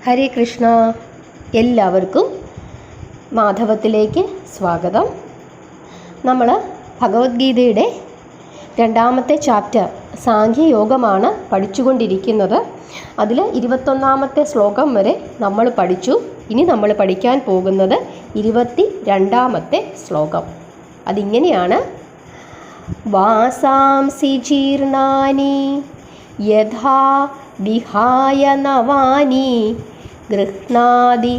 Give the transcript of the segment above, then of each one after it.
ഹരേ കൃഷ്ണ. എല്ലാവർക്കും മാധവത്തിലേക്ക് സ്വാഗതം. നമ്മൾ ഭഗവത്ഗീതയുടെ 2ാമത്തെ ചാപ്റ്റർ സാഖ്യയോഗമാണ് പഠിച്ചുകൊണ്ടിരിക്കുന്നത്. അതിൽ 21ാമത്തെ ശ്ലോകം വരെ നമ്മൾ പഠിച്ചു. ഇനി നമ്മൾ പഠിക്കാൻ പോകുന്നത് 22ാമത്തെ ശ്ലോകം. അതിങ്ങനെയാണ്: വാസാംസി ജീർണാനി യഥാ വിഹായ നവാനി ഗൃഹ്ണാതി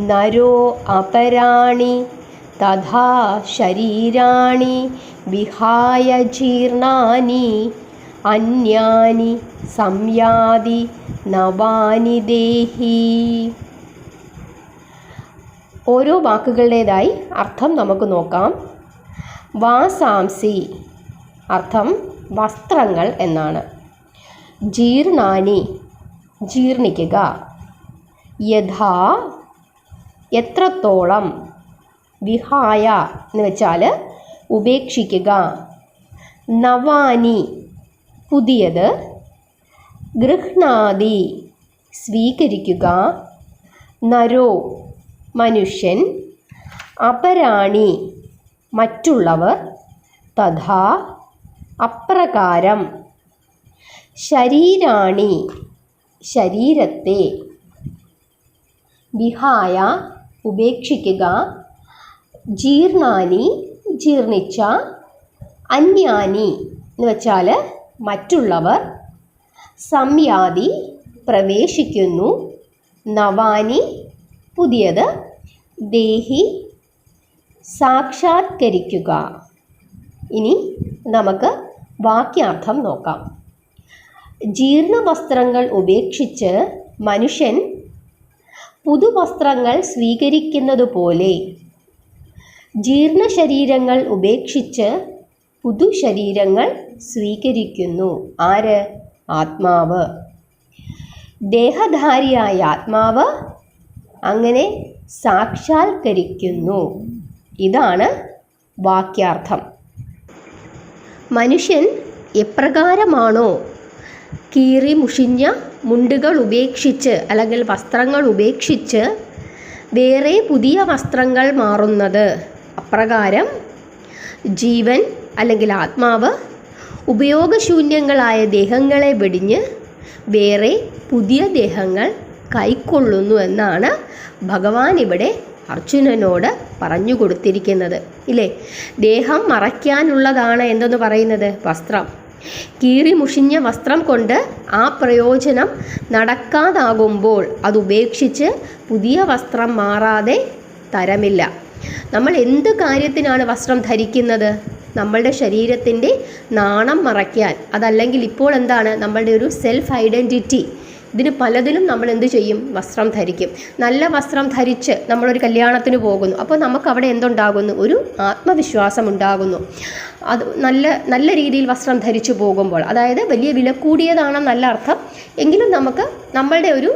നരോ അപരാണി തഥാ ശരീരാണി വിഹായ ജീർണാനി അന്യാനി സംയാതി നവാനി ദേഹി. ഓരോ വാക്കുകളുടേതായി അർത്ഥം നമുക്ക് നോക്കാം. വാസാംസി അർത്ഥം വസ്ത്രങ്ങൾ എന്നാണ്. ജീർണാനി ജീർണിക്കുക. യഥാ എത്രത്തോളം. വിഹായ എന്ന് വെച്ചാൽ ഉപേക്ഷിക്കുക. നവാനി പുതിയത്. ഗൃഹ്ണാതി സ്വീകരിക്കുക. നരോ മനുഷ്യൻ. അപരാണി മറ്റുള്ളവർ. തഥാ അപ്രകാരം. ശരീരാണി ശരീരത്തെ. വിഹായ ഉപേക്ഷിക്കുക. ജീർണാനി ജീർണിച്ച. അന്യാനി എന്ന് വെച്ചാൽ മറ്റുള്ളവർ. സംയാതി പ്രവേശിക്കുന്നു. നവാനി പുതിയത്. ദേഹി സാക്ഷാത്കരിക്കുക. ഇനി നമുക്ക് വാക്യാർത്ഥം നോക്കാം. ജീർണവസ്ത്രങ്ങൾ ഉപേക്ഷിച്ച് മനുഷ്യൻ പുതുവസ്ത്രങ്ങൾ സ്വീകരിക്കുന്നതുപോലെ ജീർണശരീരങ്ങൾ ഉപേക്ഷിച്ച് പുതുശരീരങ്ങൾ സ്വീകരിക്കുന്നു. ആര്? ആത്മാവ്. ദേഹധാരിയായ ആത്മാവ് അങ്ങനെ സാക്ഷാത്കരിക്കുന്നു. ഇതാണ് വാക്യാർത്ഥം. മനുഷ്യൻ എപ്രകാരമാണോ കീറി മുഷിഞ്ഞ മുണ്ടുകൾ ഉപേക്ഷിച്ച് അല്ലെങ്കിൽ വസ്ത്രങ്ങൾ ഉപേക്ഷിച്ച് വേറെ പുതിയ വസ്ത്രങ്ങൾ മാറുന്നത്, അപ്രകാരം ജീവൻ അല്ലെങ്കിൽ ആത്മാവ് ഉപയോഗശൂന്യങ്ങളായ ദേഹങ്ങളെ വെടിഞ്ഞ് വേറെ പുതിയ ദേഹങ്ങൾ കൈക്കൊള്ളുന്നു എന്നാണ് ഭഗവാൻ ഇവിടെ അർജുനനോട് പറഞ്ഞു കൊടുത്തിരിക്കുന്നത്. ഇല്ലേ? ദേഹം മറയ്ക്കാനുള്ളതാണ് എന്തെന്ന് പറയുന്നത്? വസ്ത്രം. കീറി മുഷിഞ്ഞ വസ്ത്രം കൊണ്ട് ആ പ്രയോജനം നടക്കാതാകുമ്പോൾ അതുപേക്ഷിച്ച് പുതിയ വസ്ത്രം മാറാതെ തരമില്ല. നമ്മൾ എന്ത് കാര്യത്തിനാണ് വസ്ത്രം ധരിക്കുന്നത്? നമ്മളുടെ ശരീരത്തിൻ്റെ നാണം മറയ്ക്കാൻ. അതല്ലെങ്കിൽ ഇപ്പോൾ എന്താണ് നമ്മളുടെ ഒരു സെൽഫ് ഐഡൻറ്റിറ്റി. ഇതിന് പലതിലും നമ്മൾ എന്ത് ചെയ്യും? വസ്ത്രം ധരിക്കും. നല്ല വസ്ത്രം ധരിച്ച് നമ്മളൊരു കല്യാണത്തിന് പോകുന്നു. അപ്പോൾ നമുക്കവിടെ എന്തുണ്ടാകുന്നു? ഒരു ആത്മവിശ്വാസം ഉണ്ടാകുന്നു. അത് നല്ല രീതിയിൽ വസ്ത്രം ധരിച്ചു പോകുമ്പോൾ, അതായത് വലിയ വില കൂടിയതാണെന്നല്ല അർത്ഥം, എങ്കിലും നമുക്ക് നമ്മളുടെ ഒരു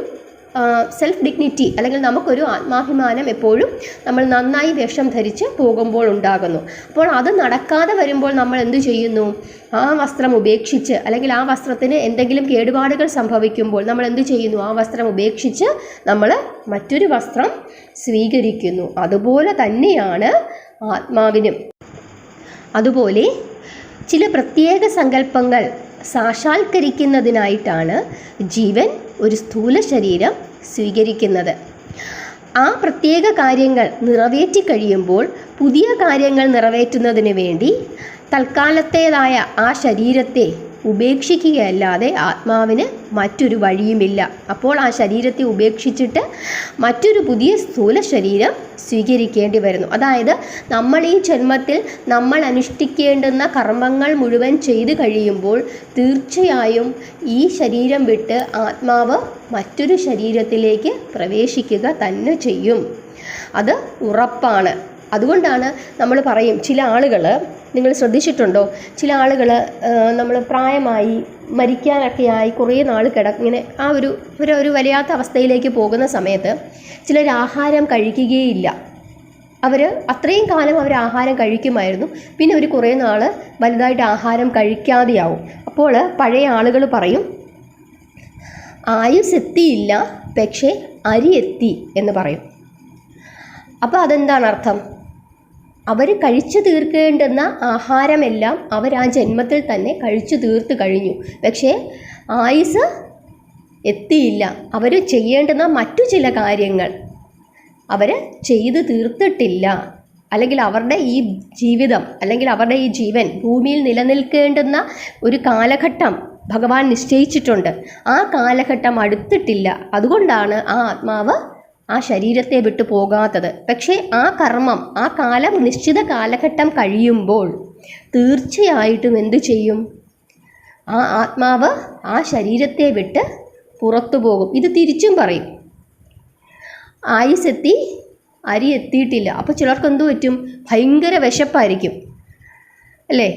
സെൽഫ് ഡിഗ്നിറ്റി അല്ലെങ്കിൽ നമുക്കൊരു ആത്മാഭിമാനം എപ്പോഴും നമ്മൾ നന്നായി വേഷം ധരിച്ച് പോകുമ്പോൾ ഉണ്ടാകുന്നു. അപ്പോൾ അത് നടക്കാതെ വരുമ്പോൾ നമ്മൾ എന്തു ചെയ്യുന്നു? ആ വസ്ത്രം ഉപേക്ഷിച്ച് അല്ലെങ്കിൽ ആ വസ്ത്രത്തിന് എന്തെങ്കിലും കേടുപാടുകൾ സംഭവിക്കുമ്പോൾ നമ്മൾ എന്തു ചെയ്യുന്നു? ആ വസ്ത്രം ഉപേക്ഷിച്ച് നമ്മൾ മറ്റൊരു വസ്ത്രം സ്വീകരിക്കുന്നു. അതുപോലെ തന്നെയാണ് ആത്മാവിനും. അതുപോലെ ചില പ്രത്യേക സങ്കല്പങ്ങൾ സാക്ഷാത്കരിക്കുന്നതിനായിട്ടാണ് ജീവൻ ഒരു സ്ഥൂല ശരീരം സ്വീകരിക്കുന്നത്. ആ പ്രത്യേക കാര്യങ്ങൾ നിറവേറ്റി കഴിയുമ്പോൾ പുതിയ കാര്യങ്ങൾ നിറവേറ്റുന്നതിന് വേണ്ടി തൽക്കാലത്തേതായ ആ ശരീരത്തെ ഉപേക്ഷിക്കുകയല്ലാതെ ആത്മാവിന് മറ്റൊരു വഴിയുമില്ല. അപ്പോൾ ആ ശരീരത്തെ ഉപേക്ഷിച്ചിട്ട് മറ്റൊരു പുതിയ സ്ഥൂല ശരീരം സ്വീകരിക്കേണ്ടി വരുന്നു. അതായത് നമ്മൾ ഈ ജന്മത്തിൽ നമ്മൾ അനുഷ്ഠിക്കേണ്ടുന്ന കർമ്മങ്ങൾ മുഴുവൻ ചെയ്തു കഴിയുമ്പോൾ തീർച്ചയായും ഈ ശരീരം വിട്ട് ആത്മാവ് മറ്റൊരു ശരീരത്തിലേക്ക് പ്രവേശിക്കുക തന്നെ ചെയ്യും. അത് ഉറപ്പാണ്. അതുകൊണ്ടാണ് നമ്മൾ പറയും, ചില ആളുകൾ, നിങ്ങൾ ശ്രദ്ധിച്ചിട്ടുണ്ടോ, ചില ആളുകൾ നമ്മൾ പ്രായമായി മരിക്കാനൊക്കെയായി കുറേ നാൾ ഇങ്ങനെ ആ ഒരു വലയാത്ത അവസ്ഥയിലേക്ക് പോകുന്ന സമയത്ത് ചിലർ ആഹാരം കഴിക്കുകയില്ല. അവർ അത്രയും കാലം അവർ ആഹാരം കഴിക്കുമായിരുന്നു. പിന്നെ അവർ കുറേ നാൾ വലുതായിട്ട് ആഹാരം കഴിക്കാതെയാവും. അപ്പോൾ പഴയ ആളുകൾ പറയും, ആയുസ് എത്തിയില്ല പക്ഷേ അരി എത്തി എന്ന് പറയും. അപ്പോൾ അതെന്താണ് അർത്ഥം? അവർ കഴിച്ചു തീർക്കേണ്ടുന്ന ആഹാരമെല്ലാം അവർ ആ ജന്മത്തിൽ തന്നെ കഴിച്ചു തീർത്ത് കഴിഞ്ഞു. പക്ഷേ ആയുസ് എത്തിയില്ല. അവർ ചെയ്യേണ്ടുന്ന മറ്റു ചില കാര്യങ്ങൾ അവർ ചെയ്തു തീർത്തിട്ടില്ല. അല്ലെങ്കിൽ അവരുടെ ഈ ജീവിതം, അല്ലെങ്കിൽ അവരുടെ ഈ ജീവൻ ഭൂമിയിൽ നിലനിൽക്കേണ്ടുന്ന ഒരു കാലഘട്ടം ഭഗവാൻ നിശ്ചയിച്ചിട്ടുണ്ട്. ആ കാലഘട്ടം അടുത്തിട്ടില്ല. അതുകൊണ്ടാണ് ആ ആത്മാവ് ആ ശരീരത്തെ വിട്ടു പോകാത്തത്. പക്ഷേ ആ കർമ്മം, ആ കാലം, നിശ്ചിത കാലഘട്ടം കഴിയുമ്പോൾ തീർച്ചയായിട്ടും എന്തു ചെയ്യും? ആ ആത്മാവ് ആ ശരീരത്തെ വിട്ട് പുറത്തു പോകും. ഇത് തിരിച്ചും പറയും. ആയുസെത്തി, അരി എത്തിയിട്ടില്ല. അപ്പോൾ ചിലർക്ക് എന്തു പറ്റും? ഭയങ്കര വിശപ്പായിരിക്കും അല്ലേ?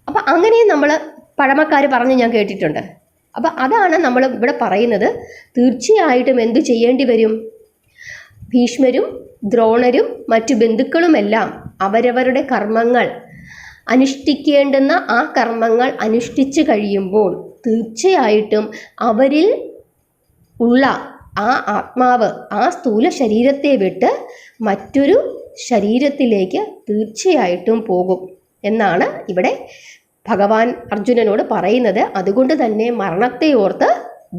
അപ്പം അങ്ങനെയും നമ്മൾ പഴമക്കാർ പറഞ്ഞ് ഞാൻ കേട്ടിട്ടുണ്ട്. അപ്പം അതാണ് നമ്മൾ ഇവിടെ പറയുന്നത്. തീർച്ചയായിട്ടും എന്തു ചെയ്യേണ്ടി വരും? ഭീഷ്മരും ദ്രോണരും മറ്റു ബന്ധുക്കളുമെല്ലാം അവരവരുടെ കർമ്മങ്ങൾ അനുഷ്ഠിക്കേണ്ടുന്ന ആ കർമ്മങ്ങൾ അനുഷ്ഠിച്ചു കഴിയുമ്പോൾ തീർച്ചയായിട്ടും അവരിൽ ഉള്ള ആ ആത്മാവ് ആ സ്ഥൂല ശരീരത്തെ വിട്ട് മറ്റൊരു ശരീരത്തിലേക്ക് തീർച്ചയായിട്ടും പോകും എന്നാണ് ഇവിടെ ഭഗവാൻ അർജുനനോട് പറയുന്നത്. അതുകൊണ്ട് തന്നെ മരണത്തെ ഓർത്ത്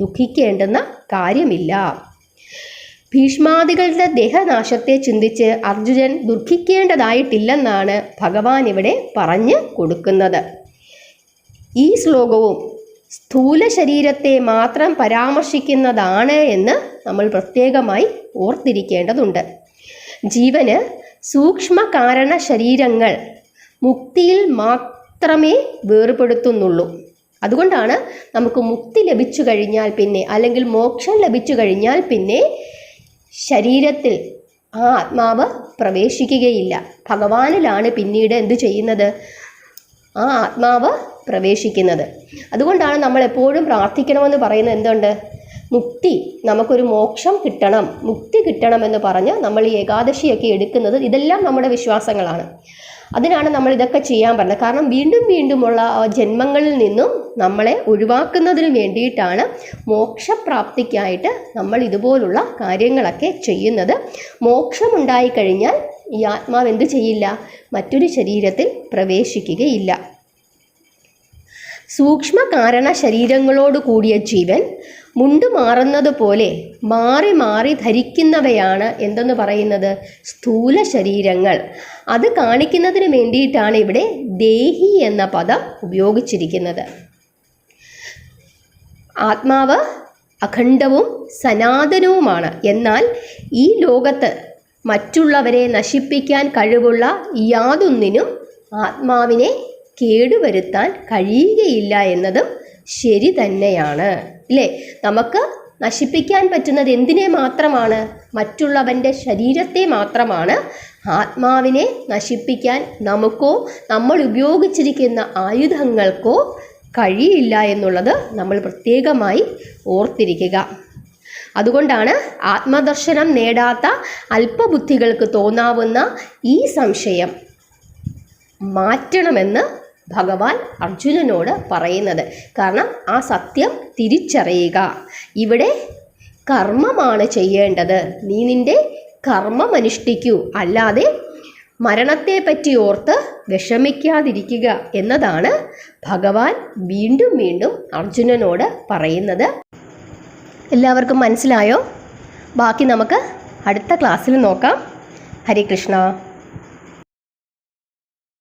ദുഃഖിക്കേണ്ടുന്ന കാര്യമില്ല. ഭീഷ്മാദികളുടെ ദേഹനാശത്തെ ചിന്തിച്ച് അർജുനൻ ദുഃഖിക്കേണ്ടതായിട്ടില്ലെന്നാണ് ഭഗവാൻ ഇവിടെ പറഞ്ഞു കൊടുക്കുന്നത്. ഈ ശ്ലോകവും സ്ഥൂല ശരീരത്തെ മാത്രം പരാമർശിക്കുന്നതാണ് എന്ന് നമ്മൾ പ്രത്യേകമായി ഓർത്തിരിക്കേണ്ടതുണ്ട്. ജീവന് സൂക്ഷ്മ കാരണ ശരീരങ്ങൾ മുക്തിയിൽ മാത്രമേ വേർപെടുത്തുന്നുള്ളൂ. അതുകൊണ്ടാണ് നമുക്ക് മുക്തി ലഭിച്ചു കഴിഞ്ഞാൽ പിന്നെ, അല്ലെങ്കിൽ മോക്ഷം ലഭിച്ചു കഴിഞ്ഞാൽ പിന്നെ ശരീരത്തിൽ ആ ആത്മാവ് പ്രവേശിക്കുകയില്ല. ഭഗവാനിലാണ് പിന്നീട് എന്തു ചെയ്യുന്നത്? ആ ആത്മാവ് പ്രവേശിക്കുന്നത്. അതുകൊണ്ടാണ് നമ്മൾ എപ്പോഴും പ്രാർത്ഥിക്കണമെന്ന് പറയുന്നത്. എന്തുണ്ട്? മുക്തി, നമുക്കൊരു മോക്ഷം കിട്ടണം, മുക്തി കിട്ടണമെന്ന് പറഞ്ഞ് നമ്മൾ ഈ ഏകാദശിയൊക്കെ എടുക്കുന്നത്. ഇതെല്ലാം നമ്മുടെ വിശ്വാസങ്ങളാണ്. അതിനാണ് നമ്മൾ ഇതൊക്കെ ചെയ്യാൻ പറഞ്ഞത്. കാരണം വീണ്ടും വീണ്ടുമുള്ള ജന്മങ്ങളിൽ നിന്നും നമ്മളെ ഒഴിവാക്കുന്നതിന് വേണ്ടിയിട്ടാണ് മോക്ഷപ്രാപ്തിക്കായിട്ട് നമ്മൾ ഇതുപോലുള്ള കാര്യങ്ങളൊക്കെ ചെയ്യുന്നത്. മോക്ഷമുണ്ടായിക്കഴിഞ്ഞാൽ ഈ ആത്മാവ് എന്തു ചെയ്യില്ല? മറ്റൊരു ശരീരത്തിൽ പ്രവേശിക്കുകയില്ല. സൂക്ഷ്മ കാരണ ശരീരങ്ങളോട് കൂടിയ ജീവൻ മുണ്ടു മാറുന്നത് പോലെ മാറി മാറി ധരിക്കുന്നവയാണ് എന്തെന്ന് പറയുന്നത്? സ്ഥൂല ശരീരങ്ങൾ. അത് കാണിക്കുന്നതിന് വേണ്ടിയിട്ടാണ് ഇവിടെ ദേഹി എന്ന പദം ഉപയോഗിച്ചിരിക്കുന്നത്. ആത്മാവ് അഖണ്ഡവും സനാതനവുമാണ്. എന്നാൽ ഈ ലോകത്ത് മറ്റുള്ളവരെ നശിപ്പിക്കാൻ കഴിവുള്ള യാതൊന്നിനും ആത്മാവിനെ കേടുവരുത്താൻ കഴിയുകയില്ല എന്നതും ശരി തന്നെയാണ്, ഇല്ലേ? നമുക്ക് നശിപ്പിക്കാൻ പറ്റുന്നത് എന്തിനെ മാത്രമാണ്? മറ്റുള്ളവൻ്റെ ശരീരത്തെ മാത്രമാണ്. ആത്മാവിനെ നശിപ്പിക്കാൻ നമുക്കോ നമ്മൾ ഉപയോഗിച്ചിരിക്കുന്ന ആയുധങ്ങൾക്കോ കഴിയില്ല എന്നുള്ളത് നമ്മൾ പ്രത്യേകമായി ഓർത്തിരിക്കുക. അതുകൊണ്ടാണ് ആത്മദർശനം നേടാത്ത അല്പബുദ്ധികൾക്ക് തോന്നാവുന്ന ഈ സംശയം മാറ്റണമെന്ന് ഭഗവാൻ അർജുനനോട് പറയുന്നത്. കാരണം ആ സത്യം തിരിച്ചറിയുക. ഇവിടെ കർമ്മമാണ് ചെയ്യേണ്ടത്. നീ നിൻ്റെ കർമ്മം അനുഷ്ഠിക്കൂ, അല്ലാതെ മരണത്തെ പറ്റി ഓർത്ത് വിഷമിക്കാതിരിക്കുക എന്നതാണ് ഭഗവാൻ വീണ്ടും വീണ്ടും അർജുനനോട് പറയുന്നത്. എല്ലാവർക്കും മനസ്സിലായോ? ബാക്കി നമുക്ക് അടുത്ത ക്ലാസ്സിൽ നോക്കാം. ഹരേ കൃഷ്ണ.